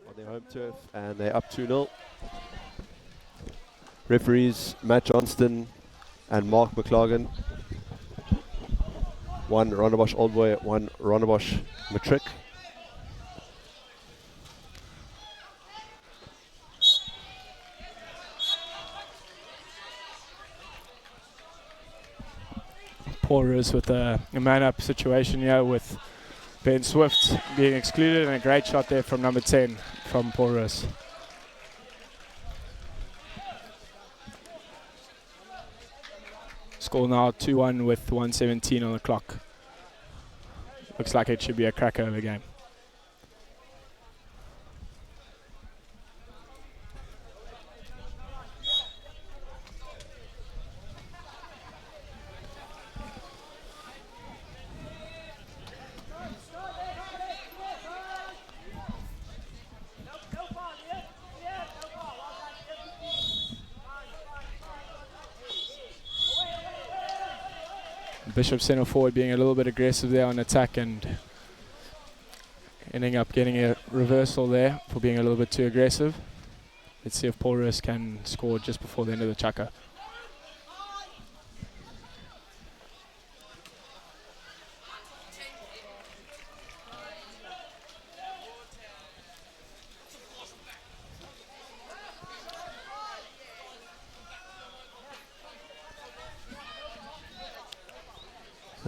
On their home turf, and they're up 2-0. Referees Matt Johnston and Mark McLagan. One Rondebosch Old Boy, one Rondebosch Matric. Paul Roos with a man-up situation here with Ben Swift being excluded, and a great shot there from number 10 from Paul Roos. Score now 2-1 with 1:17 on the clock. Looks like it should be a cracker of a game. Bishop centre forward being a little bit aggressive there on attack and ending up getting a reversal there for being a little bit too aggressive. Let's see if Paul Roos can score just before the end of the chukker.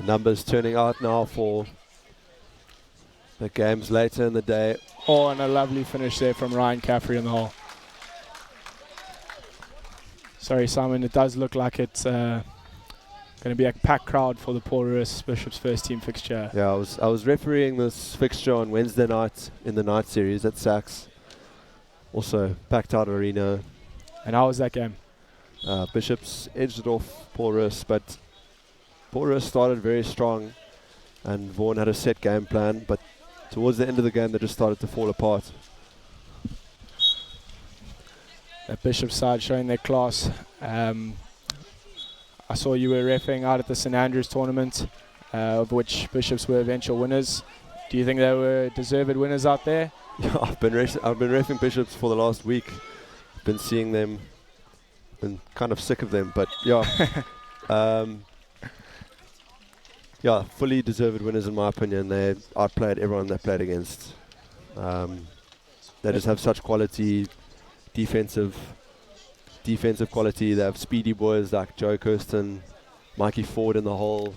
Numbers turning out now for the games later in the day. Oh, and a lovely finish there from Ryan Caffrey in the hole. Sorry, Simon, it does look like it's going to be a packed crowd for the Paul Roos Bishop's first team fixture. Yeah, I was refereeing this fixture on Wednesday night in the night series at Saks. Also packed out arena. And how was that game? Bishop's edged it off Paul Roos, but Paul Roos started very strong and Vaughan had a set game plan, but towards the end of the game they just started to fall apart. The Bishop side showing their class. I saw you were refereeing out at the St Andrews tournament, of which Bishops were eventual winners. Do you think they were deserved winners out there? Yeah, I've been reffing Bishops for the last week. Been seeing them, been kind of sick of them, but yeah. Yeah, fully deserved winners in my opinion. They outplayed everyone they played against. They just have such quality, defensive quality. They have speedy boys like Joe Kirsten, Mikey Ford in the hole.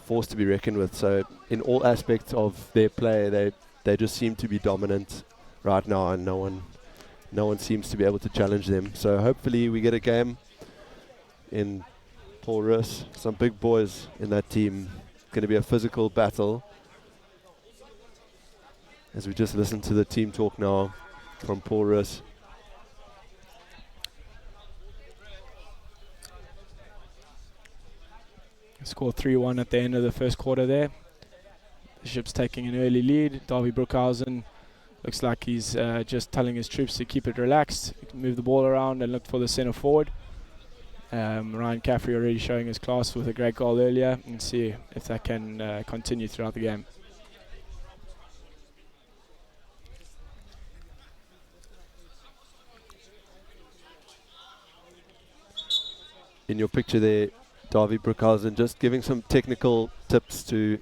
force to be reckoned with. So in all aspects of their play, they just seem to be dominant right now, and no one seems to be able to challenge them. So hopefully we get a game in Paul Roos. Some big boys in that team. Going to be a physical battle. As we just listen to the team talk now from Paul Roos. Scored 3-1 at the end of the first quarter there. Bishop's taking an early lead. Davy Brookhausen looks like he's just telling his troops to keep it relaxed, move the ball around and look for the centre forward. Ryan Caffrey already showing his class with a great goal earlier, and see if that can continue throughout the game. In your picture there, Davy Brookhausen just giving some technical tips to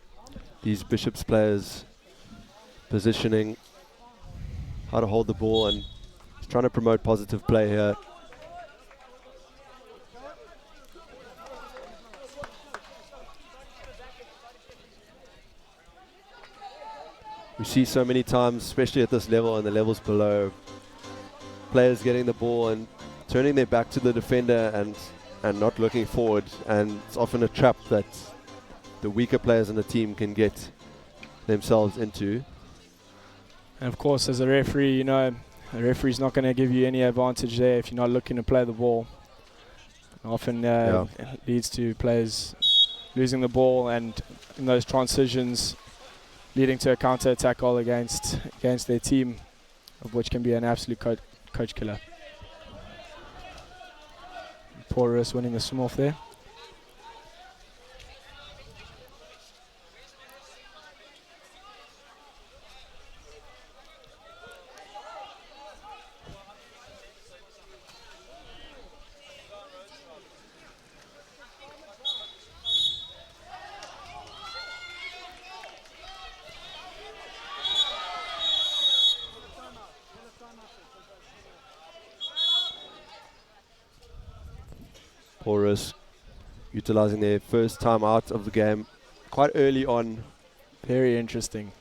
these Bishops players, positioning, how to hold the ball, and he's trying to promote positive play here. We see so many times, especially at this level and the levels below, players getting the ball and turning their back to the defender and not looking forward, and it's often a trap that the weaker players in the team can get themselves into. And of course, as a referee, you know, the referee's not going to give you any advantage there if you're not looking to play the ball. Often it leads to players losing the ball, and in those transitions leading to a counter-attack goal against their team, of which can be an absolute coach killer. Paul Roos winning the swim off there. Paul Roos utilizing their first time out of the game quite early on. Very interesting.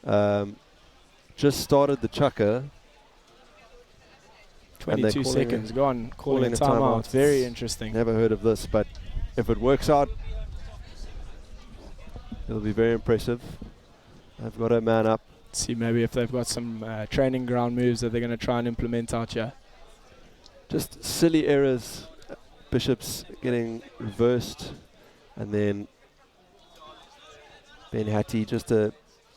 Just started the chucker. 22 seconds gone, calling a timeout. Very interesting. Never heard of this, but if it works out, it'll be very impressive. They've got a man up. See maybe if they've got some training ground moves that they're going to try and implement out here. Just silly errors. Bishops getting reversed, and then Ben Hattie, just a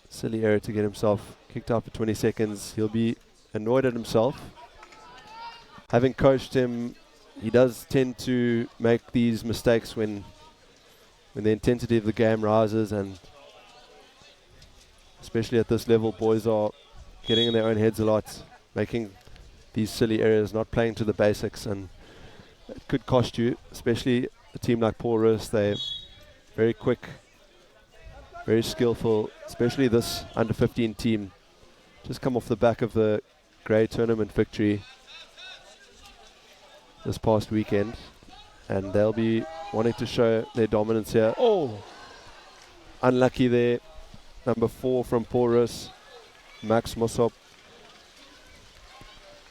silly error to get himself kicked out for 20 seconds. He'll be annoyed at himself. Having coached him, he does tend to make these mistakes when the intensity of the game rises, and especially at this level, boys are getting in their own heads a lot, making these silly errors, not playing to the basics, and it could cost you, especially a team like Paul Roos. They're very quick, very skillful, especially this under-15 team. Just come off the back of the Grey tournament victory this past weekend, and they'll be wanting to show their dominance here. Oh! Unlucky there. Number 4 from Paul Roos, Max Mossop,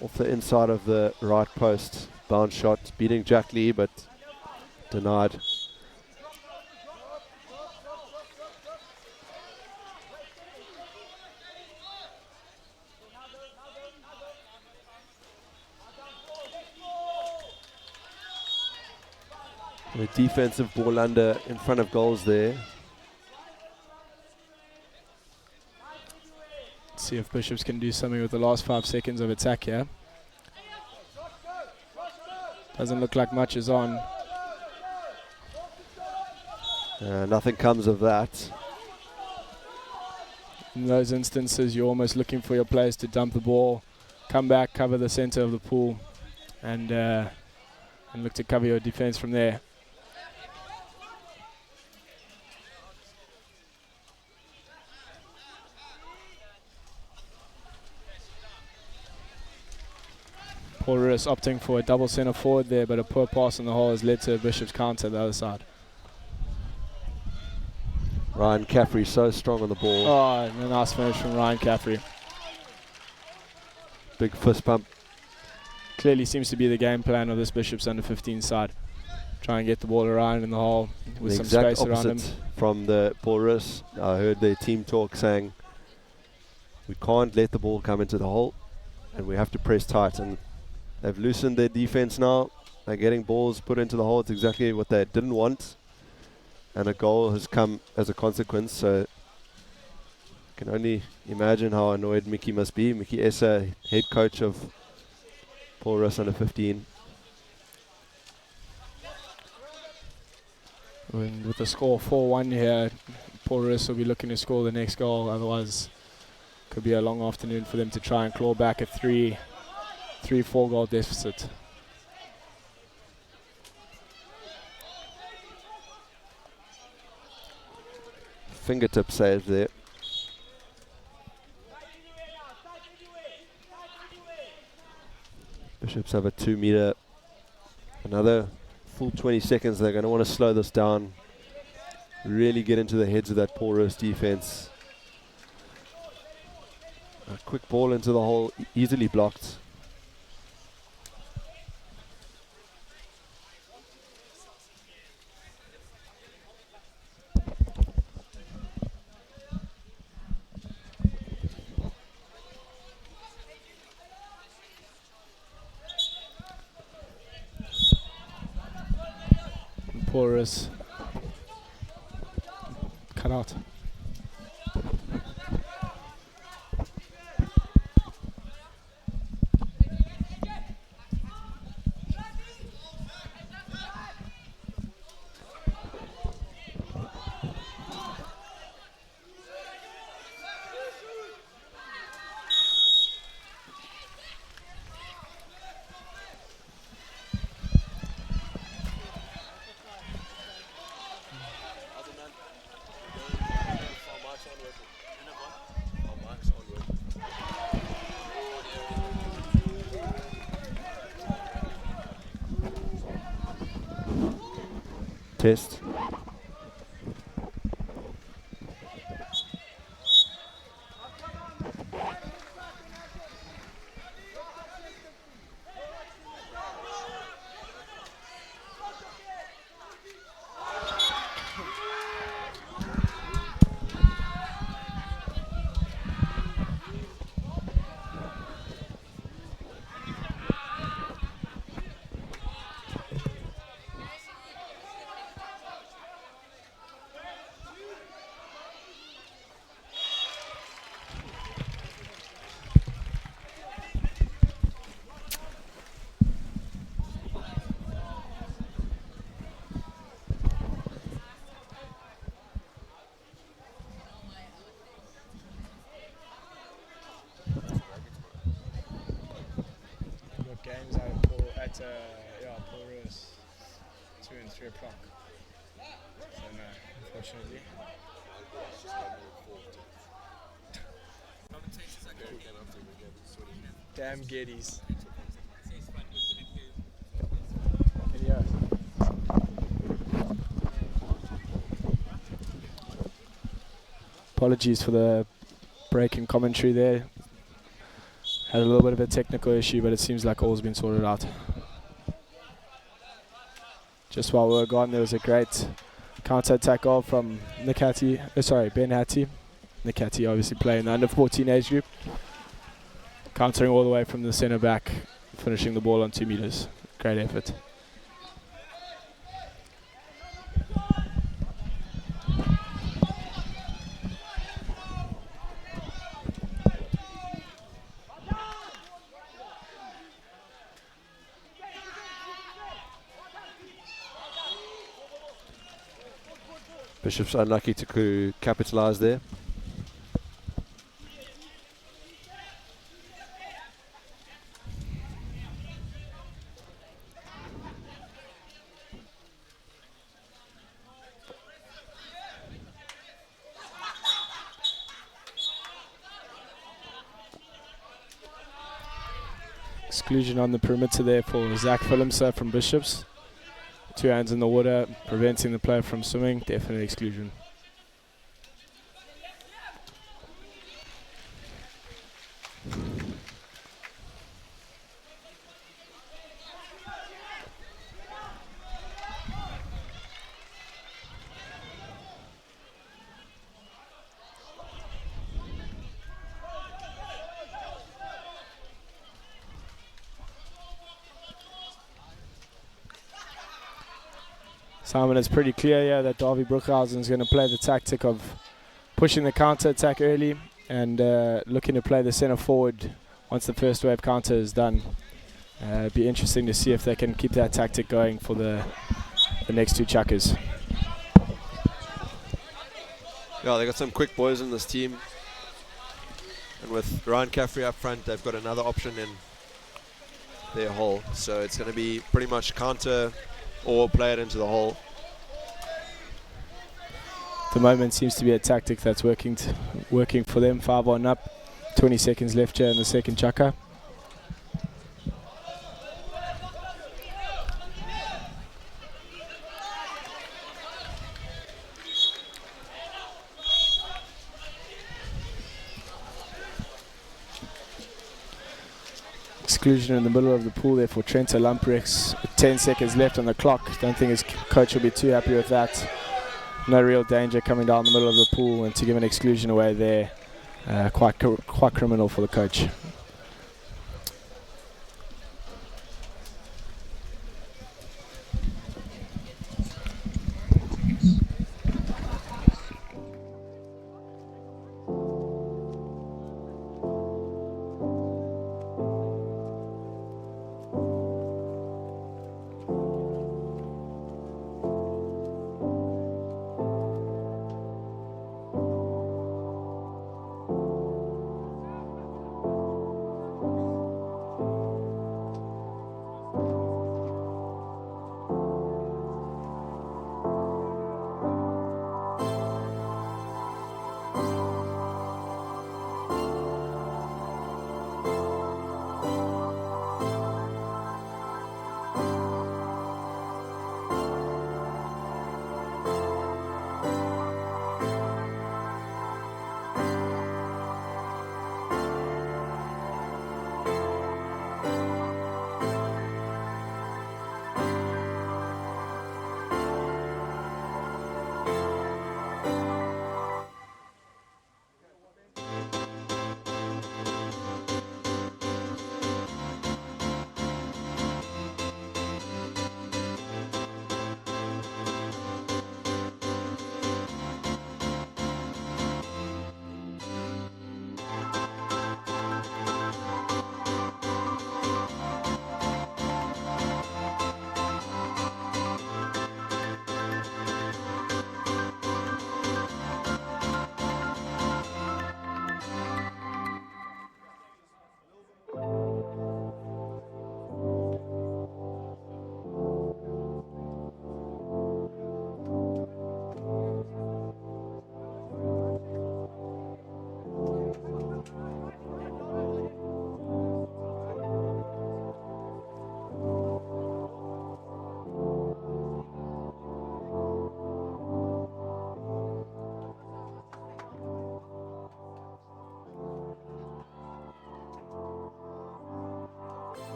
off the inside of the right post. Bounce shot, beating Jack Lee, but denied. The defensive ball under in front of goals there. Let's see if Bishops can do something with the last 5 seconds of attack here. Doesn't look like much is on. Nothing comes of that. In those instances, you're almost looking for your players to dump the ball, come back, cover the center of the pool, and look to cover your defense from there. Paul Roos opting for a double center forward there, but a poor pass in the hole has led to a Bishop's counter the other side. Ryan Caffrey so strong on the ball. Oh, and a nice finish from Ryan Caffrey. Big fist pump. Clearly seems to be the game plan of this Bishops under 15 side. Try and get the ball around in the hole with some space around him. From the Paul Roos. I heard their team talk saying we can't let the ball come into the hole and we have to press tight, and they've loosened their defense now. They're getting balls put into the hole. It's exactly what they didn't want, and a goal has come as a consequence. So I can only imagine how annoyed Mickey must be. Mickey Essa, head coach of Paul Roos under 15. With the score 4-1 here, Paul Roos will be looking to score the next goal. Otherwise, could be a long afternoon for them to try and claw back a 3-4 goal deficit. Fingertip save there. Bishops have a 2 meter. Another full 20 seconds. They're going to want to slow this down. Really get into the heads of that Paul Roos defense. A quick ball into the hole, easily blocked. Paul Roos cut out. Test. Games out at Paul Roos, 2 and 3 o'clock. So no, unfortunately. Damn Geddes. Apologies for the break in commentary there. Had a little bit of a technical issue, but it seems like all's been sorted out. Just while we were gone, there was a great counter-attack goal from Ben Hattie. Nick Hattie obviously playing the under-14 age group. Countering all the way from the centre-back, finishing the ball on 2 meters. Great effort. Bishops unlucky to capitalise there. Exclusion on the perimeter there for Zach Phillimser from Bishops. 2 hands in the water, preventing the player from swimming. Definite exclusion. Simon, it's pretty clear here that Davy Bruchhausen is going to play the tactic of pushing the counter-attack early and looking to play the centre forward once the first wave counter is done. It'd be interesting to see if they can keep that tactic going for the next two chuckers. Yeah, they got some quick boys in this team. And with Ryan Caffrey up front, they've got another option in their hole. So it's going to be pretty much counter or play it into the hole. At the moment seems to be a tactic that's working for them. 5-1 up, 20 seconds left here in the second chukker. Exclusion in the middle of the pool there for Trento Lamprechts. 10 seconds left on the clock. Don't think his coach will be too happy with that. No real danger coming down the middle of the pool, and to give an exclusion away there, quite criminal for the coach.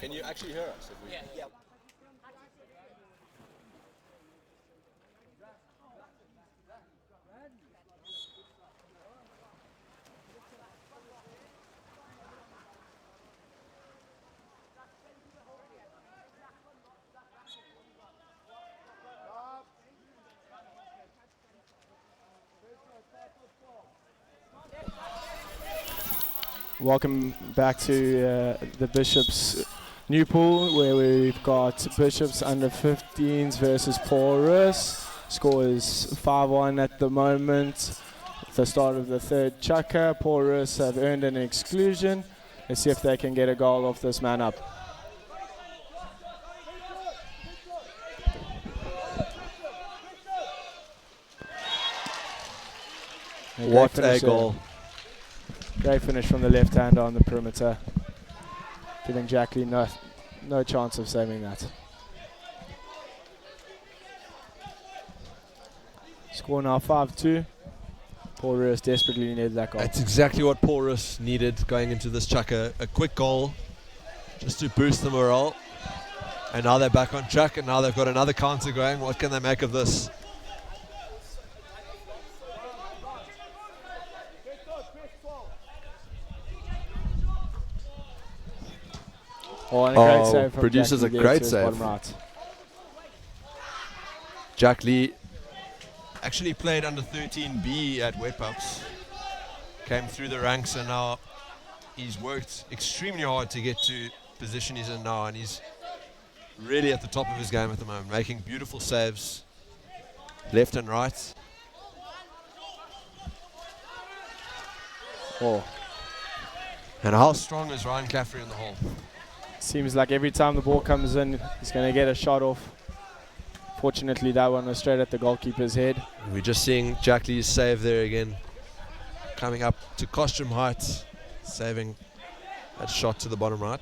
Can you actually hear us? Yeah. Welcome back to the Bishops new pool, where we've got Bishops under 15s versus Paul Roos. Score is 5-1 at the moment. At the start of the third chukker, Paul Roos have earned an exclusion. Let's see if they can get a goal off this man up. What a goal. Great finish from the left-hander on the perimeter, giving Jackley no chance of saving that. Score now 5-2. Paul Roos desperately needed that goal. That's exactly what Paul Roos needed going into this chukker. A quick goal, just to boost the morale. And now they're back on track, and now they've got another counter going. What can they make of this? Oh, and a great save from produces Jack a Lee great to his save. bottom right. Jack Lee actually played under 13B at Wet Pups. Came through the ranks, and now he's worked extremely hard to get to position he's in now, and he's really at the top of his game at the moment, making beautiful saves left and right. Oh, And how strong is Ryan Caffrey in the hole? seems like every time the ball comes in, he's going to get a shot off. Fortunately, that one was straight at the goalkeeper's head. We're just seeing Jack Lee's save there again, coming up to costume height, saving that shot to the bottom right.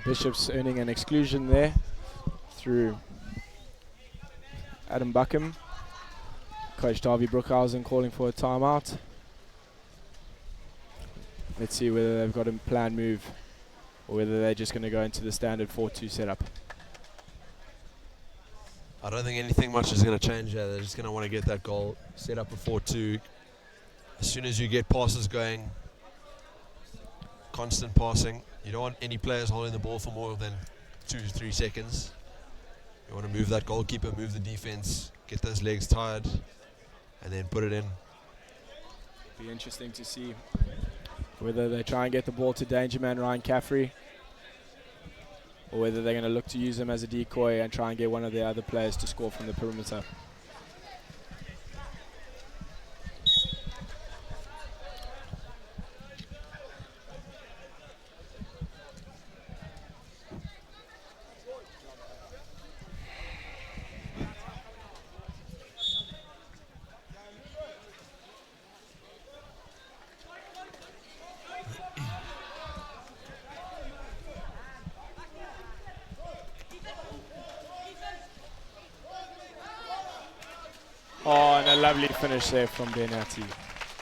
Bishop's earning an exclusion there through Adam Buckham. Coach Darby Brookhausen calling for a timeout. Let's see whether they've got a planned move or whether they're just going to go into the standard 4-2 setup. I don't think anything much is going to change there. They're just going to want to get that goal, set up a 4-2. As soon as you get passes going, constant passing, you don't want any players holding the ball for more than 2 to 3 seconds. You want to move that goalkeeper, move the defense, get those legs tired, and then put it in. Be interesting to see whether they try and get the ball to danger man Ryan Caffrey, or whether they're going to look to use him as a decoy and try and get one of the other players to score from the perimeter. Oh, and a lovely finish there from Benati.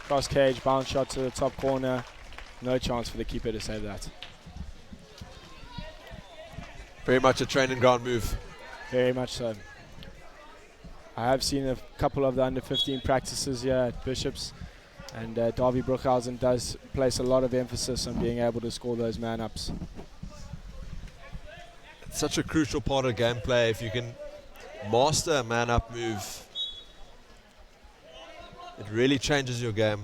Cross cage, bounce shot to the top corner. No chance for the keeper to save that. Very much a training ground move. Very much so. I have seen a couple of the under-15 practices here at Bishops, and Darby Brookhausen does place a lot of emphasis on being able to score those man-ups. It's such a crucial part of gameplay. If you can master a man-up move, it really changes your game.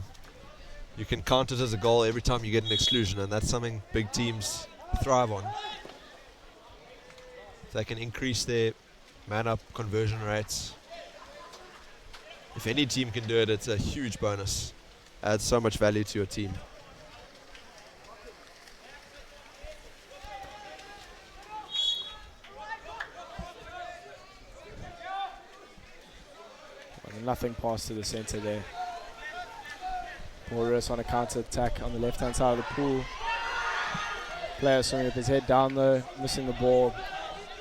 You can count it as a goal every time you get an exclusion, and that's something big teams thrive on. If they can increase their man-up conversion rates, if any team can do it, it's a huge bonus. Adds so much value to your team. Nothing past to the centre there. Paul Roos on a counter attack on the left hand side of the pool. Player swimming with his head down though, missing the ball,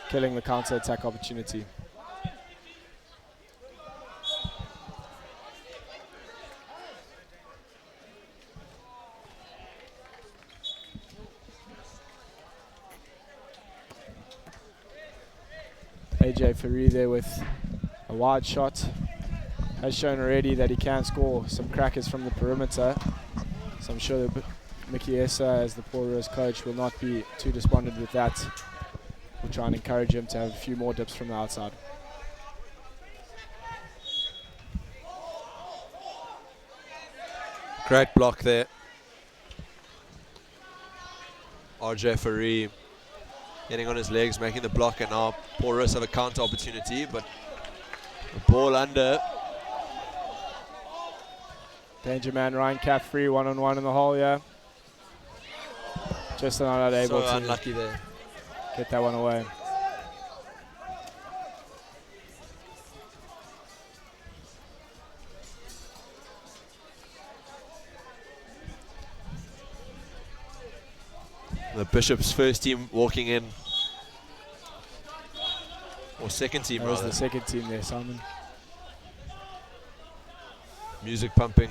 killing the counter attack opportunity. AJ Ferry there with a wide shot. Has shown already that he can score some crackers from the perimeter. So I'm sure that Mickey Essa, as the Paul Roos coach, will not be too despondent with that. We'll try and encourage him to have a few more dips from the outside. Great block there. RJ Ferry getting on his legs, making the block, and now Paul Roos have a counter opportunity, but the ball under. Danger man Ryan Caffrey, one-on-one in the hole, yeah. Just not able to unlucky there. Get that one away. The Bishop's first team walking in. Or second team, That was rather. the second team there, Simon. Music pumping.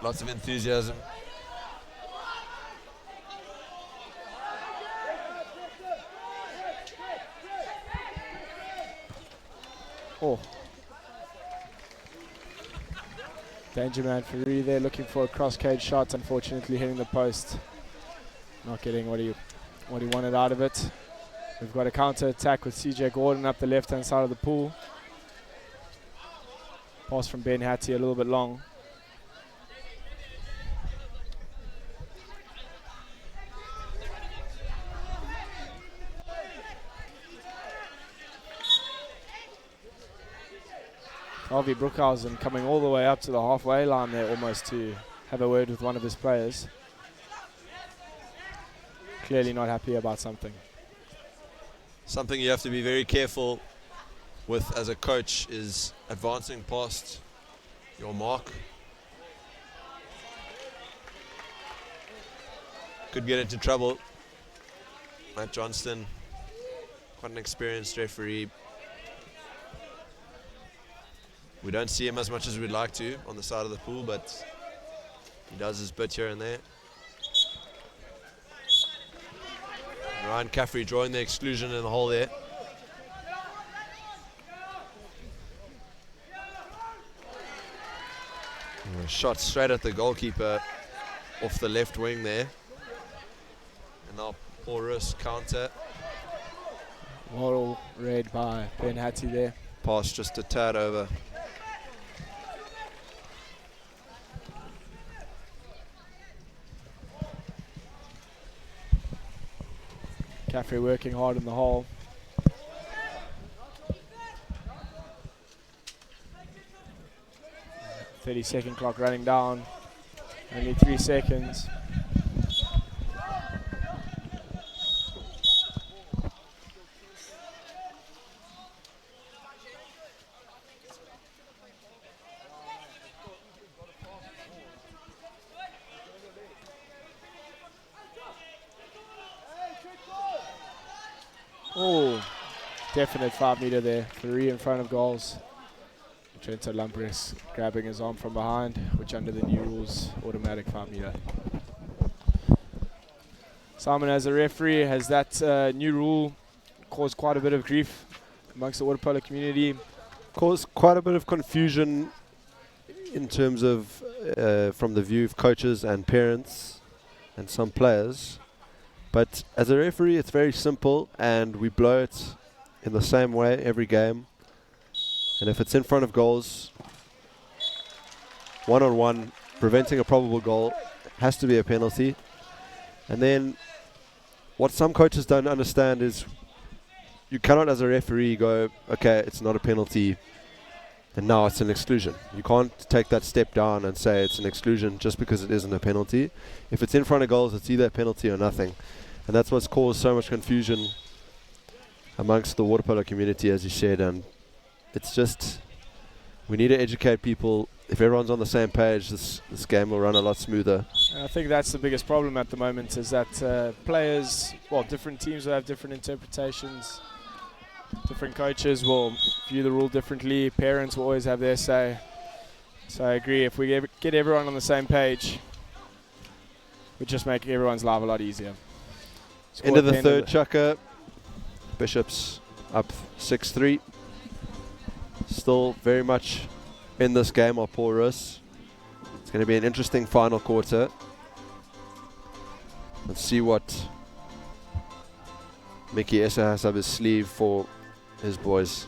Lots of enthusiasm. Oh. Danger man Ferrari there looking for a cross cage shot, unfortunately hitting the post. Not getting what he wanted out of it. We've got a counter attack with CJ Gordon up the left hand side of the pool. Pass from Ben Hattie a little bit long. Harvey Brookhausen coming all the way up to the halfway line there almost to have a word with one of his players. Clearly not happy about something. Something you have to be very careful with as a coach is advancing past your mark. Could get into trouble. Matt Johnston, quite an experienced referee. We don't see him as much as we'd like to on the side of the pool, but he does his bit here and there. Ryan Caffrey drawing the exclusion in the hole there. And a shot straight at the goalkeeper off the left wing there. And now Paul Roos counter. Well read by Ben Hattie there. Pass just a tad over. Caffrey working hard in the hole. 30-second clock running down. Only 3 seconds. Oh, definite 5 meter there. 3 in front of goals. Trento Lumpres grabbing his arm from behind, which under the new rules, automatic 5 meter. Simon, as a referee, has that new rule caused quite a bit of grief amongst the Waterpolo community? Caused quite a bit of confusion in terms of from the view of coaches and parents and some players. But as a referee, it's very simple, and we blow it in the same way every game. And if it's in front of goals, one-on-one, preventing a probable goal has to be a penalty. And then what some coaches don't understand is you cannot, as a referee, go, okay, it's not a penalty, and now it's an exclusion. You can't take that step down and say it's an exclusion just because it isn't a penalty. If it's in front of goals, it's either a penalty or nothing. And that's what's caused so much confusion amongst the Waterpolo community, as you said. And it's just, we need to educate people. If everyone's on the same page, this game will run a lot smoother. And I think that's the biggest problem at the moment, is that players, well, different teams will have different interpretations. Different coaches will view the rule differently. Parents will always have their say. So I agree, if we get everyone on the same page, we just make everyone's life a lot easier. End of the third, Chucker. Bishops up 6-3. Still very much in this game are Paul Roos. It's going to be an interesting final quarter. Let's see what Mickey Essa has up his sleeve for his boys.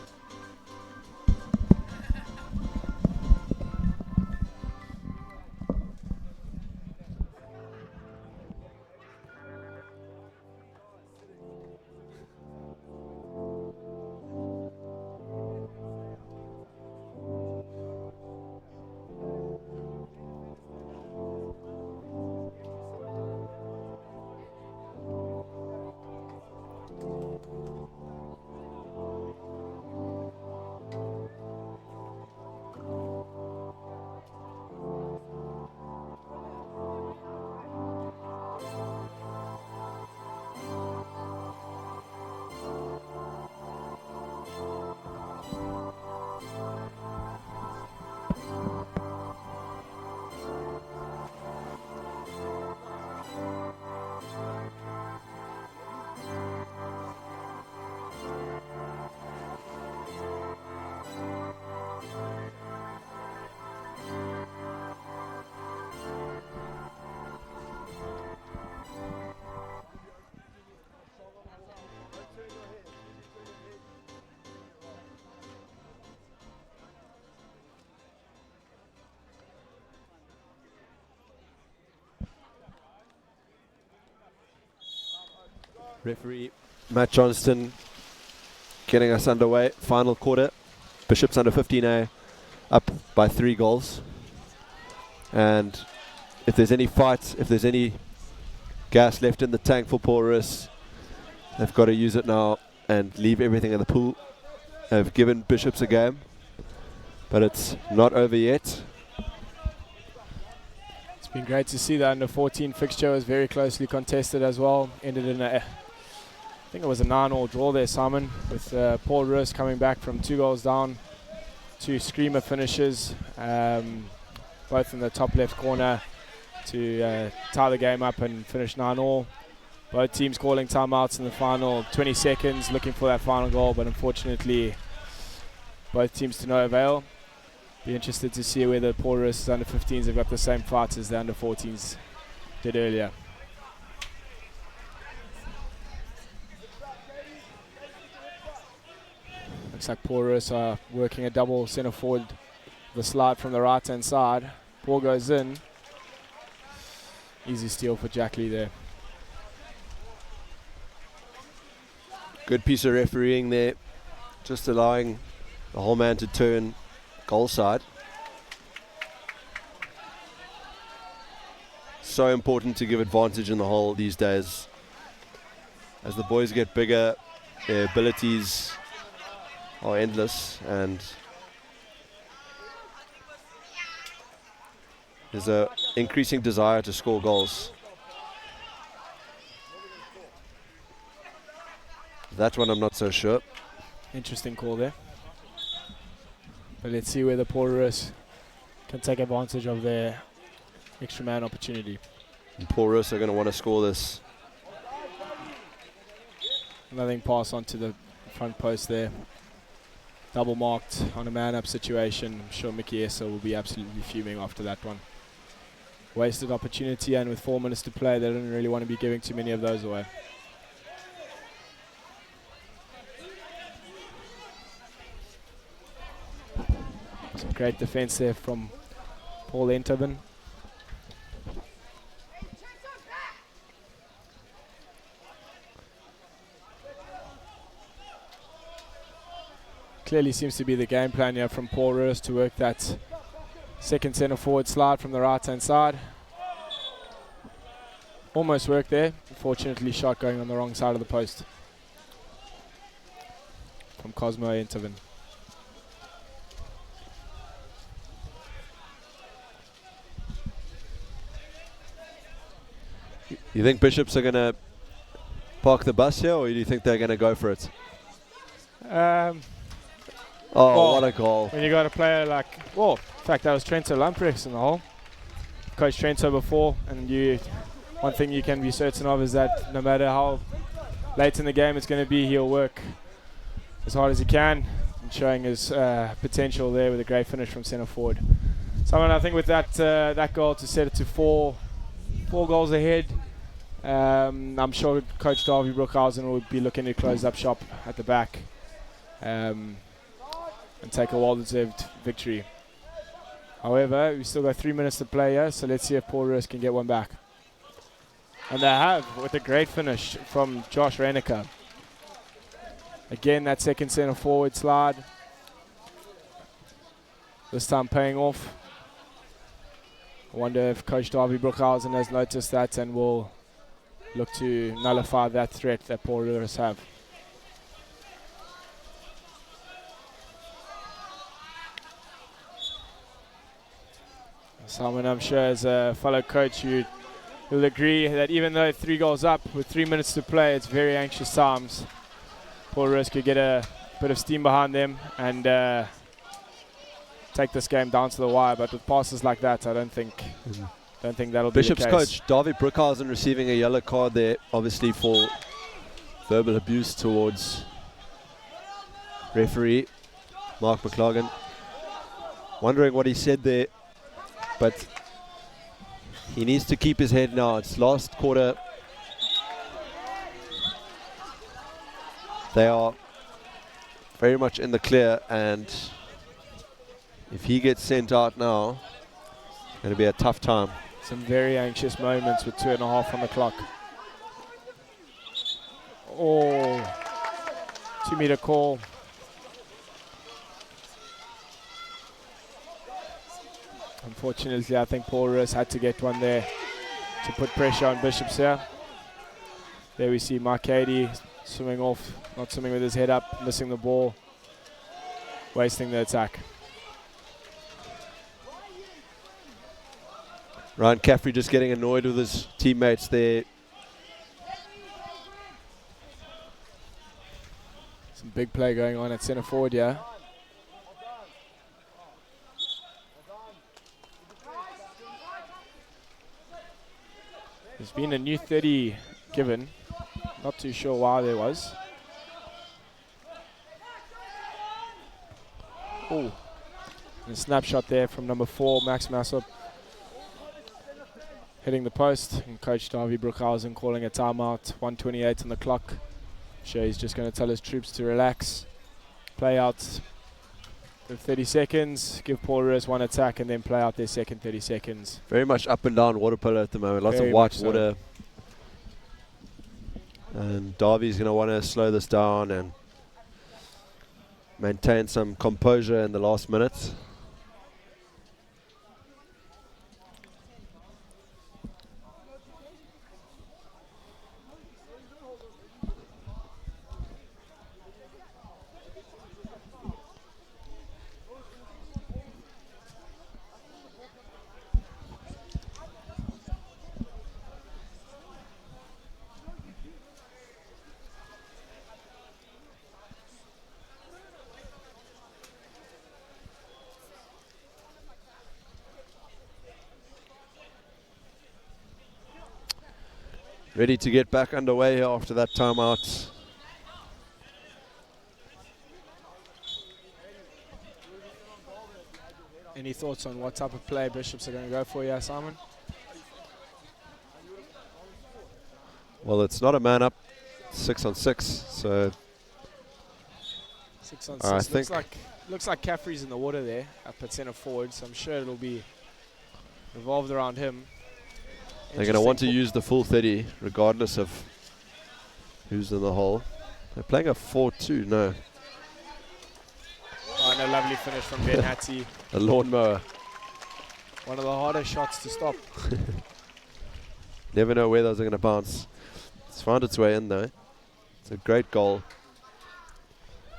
Referee Matt Johnston getting us underway. Final quarter. Bishop's under 15A up by 3 goals. And if there's any fight, if there's any gas left in the tank for Paul Roos, they've got to use it now and leave everything in the pool. They've given Bishops a game, but it's not over yet. It's been great to see that under 14 fixture was very closely contested as well. Ended in I think it was a 9-all draw there, Simon, with Paul Roos coming back from 2 goals down, 2 screamer finishes, both in the top left corner to tie the game up and finish 9-all. Both teams calling timeouts in the final 20 seconds, looking for that final goal, but unfortunately both teams to no avail. Be interested to see whether Paul Roos' under 15s have got the same fight as the under 14s did earlier. Looks like Paul Roos are working a double centre forward, the slide from the right hand side. Ball goes in. Easy steal for Jack Lee there. Good piece of refereeing there, just allowing the whole man to turn goal side. So important to give advantage in the hole these days. As the boys get bigger, their abilities are endless, and there's an increasing desire to score goals. That one I'm not so sure. Interesting call there. But let's see whether Paul Roos can take advantage of their extra man opportunity. And Paul Roos are going to want to score this. Nothing pass onto the front post there. Double marked on a man-up situation. I'm sure Mickey Esser will be absolutely fuming after that one. Wasted opportunity, and with 4 minutes to play, they don't really want to be giving too many of those away. Some great defense there from Paul Enterman. Clearly seems to be the game plan here from Paul Roos to work that second centre forward slide from the right hand side. Almost worked there. Unfortunately, shot going on the wrong side of the post from Cosmo Enterman. You think Bishops are going to park the bus here, or do you think they're going to go for it? Well, what a goal. When you got a player like, well, in fact, that was Trento Lamprecht in the hole. Coached Trento before, and one thing you can be certain of is that no matter how late in the game it's going to be, he'll work as hard as he can, and showing his potential there with a great finish from centre forward. Simon, I think with that goal to set it to four goals ahead, I'm sure Coach Davy Brookhausen would be looking to close up shop at the back and take a well-deserved victory. However, we still got 3 minutes to play here, so let's see if Paul Roos can get one back. And they have, with a great finish from Josh Reneker. Again, that second centre forward slide. This time paying off. I wonder if Coach Davy Brookhausen has noticed that and will look to nullify that threat that Paul Roos have. Simon, I'm sure as a fellow coach you'll agree that even though 3 goals up with 3 minutes to play, it's very anxious times. Paul Roos could get a bit of steam behind them and take this game down to the wire, but with passes like that, I don't think that'll Bishop's be the case. coach Davy Brookhausen receiving a yellow card there, obviously for verbal abuse towards referee Mark McLaughlin. Wondering what he said there, but he needs to keep his head now. It's last quarter. They are very much in the clear, and if he gets sent out now, it's going to be a tough time. Some very anxious moments with 2.5 on the clock. Oh, 2 meter call. Unfortunately, I think Paul Roos had to get one there to put pressure on Bishops here. There we see Mark Cady swimming off, not swimming with his head up, missing the ball, wasting the attack. Ryan Caffrey just getting annoyed with his teammates there. Some big play going on at centre forward here. There's been a new 30 given. Not too sure why there was. Oh, a snapshot there from number 4, Max Massop, hitting the post, and Coach Davy Bruckhausen calling a timeout. 1:28 on the clock. I'm sure he's just going to tell his troops to relax, play out the 30 seconds, give Paul Roos one attack, and then play out their second 30 seconds. Very much up and down Waterpolo at the moment. Lots Very of white much so. water. And Darby's going to want to slow this down and maintain some composure in the last minute. Ready to get back underway here after that timeout. Any thoughts on what type of play Bishops are going to go for here, Simon? Well, it's not a man up, 6 on 6, so 6 on I 6. think Looks like Caffrey's in the water there, up at centre forward, so I'm sure it'll be revolved around him. they're going to want to use the full 30 regardless of who's in the hole. They're playing a 4-2, no, Oh, and a lovely finish from Ben Hattie. a lawnmower. One of the hardest shots to stop. Never know where those are going to bounce. It's found its way in though. It's a great goal.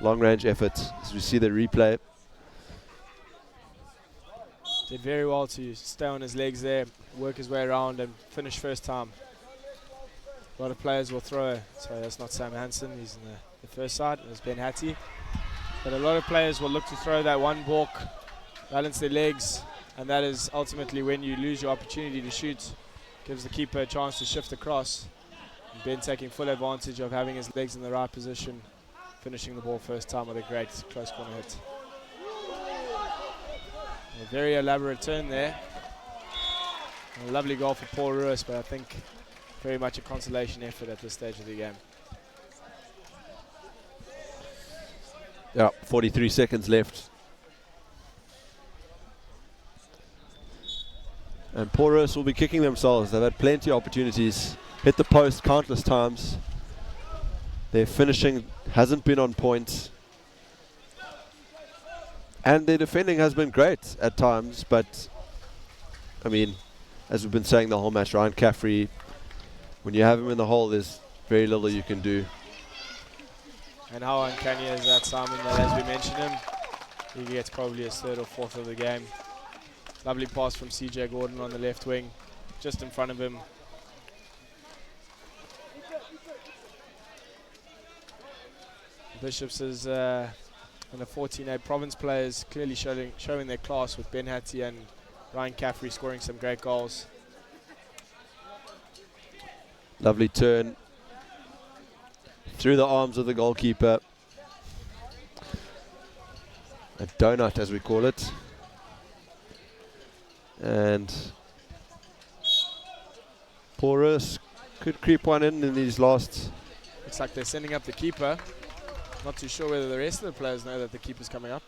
Long range effort as we see the replay. Did very well to stay on his legs there, work his way around and finish first time. A lot of players will throw. Sorry, that's not Sam Hansen. He's in the first side. It's Ben Hattie. But a lot of players will look to throw that one balk, balance their legs, and that is ultimately when you lose your opportunity to shoot. Gives the keeper a chance to shift across. And Ben taking full advantage of having his legs in the right position, finishing the ball first time with a great close corner hit. A very elaborate turn there. A lovely goal for Paul Roos, but I think very much a consolation effort at this stage of the game. Yeah, 43 seconds left. And Paul Roos will be kicking themselves. They've had plenty of opportunities. Hit the post countless times. Their finishing hasn't been on point. And their defending has been great at times, but I mean, as we've been saying the whole match, Ryan Caffrey, when you have him in the hole, there's very little you can do. And how uncanny is that, Simon, that as we mentioned him, he gets probably his third or fourth of the game. Lovely pass from CJ Gordon on the left wing, just in front of him. Bishops is and the 14A province players clearly showing their class with Ben Hattie and Ryan Caffrey scoring some great goals. Lovely turn through the arms of the goalkeeper. A donut, as we call it. And Paul Roos could creep one in these last. Looks like they're sending up the keeper. Not too sure whether the rest of the players know that the keeper's coming up.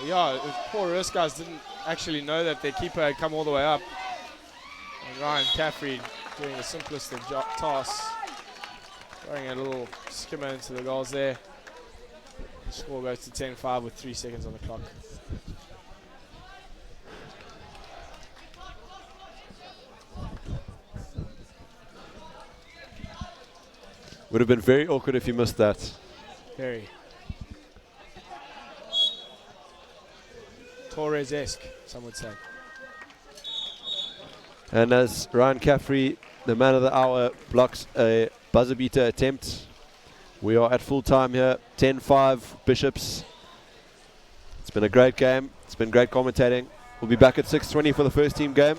Yeah, Paul Roos guys didn't actually know that their keeper had come all the way up. Ryan Caffrey doing the simplest of tasks. Throwing a little skimmer into the goals there. The score goes to 10-5 with 3 seconds on the clock. Would have been very awkward if you missed that. Very. Torres-esque, some would say. And as Ryan Caffrey, the man of the hour, blocks a buzzer beater attempt, we are at full time here. 10-5 Bishops. It's been a great game. It's been great commentating. We'll be back at 6:20 for the first team game.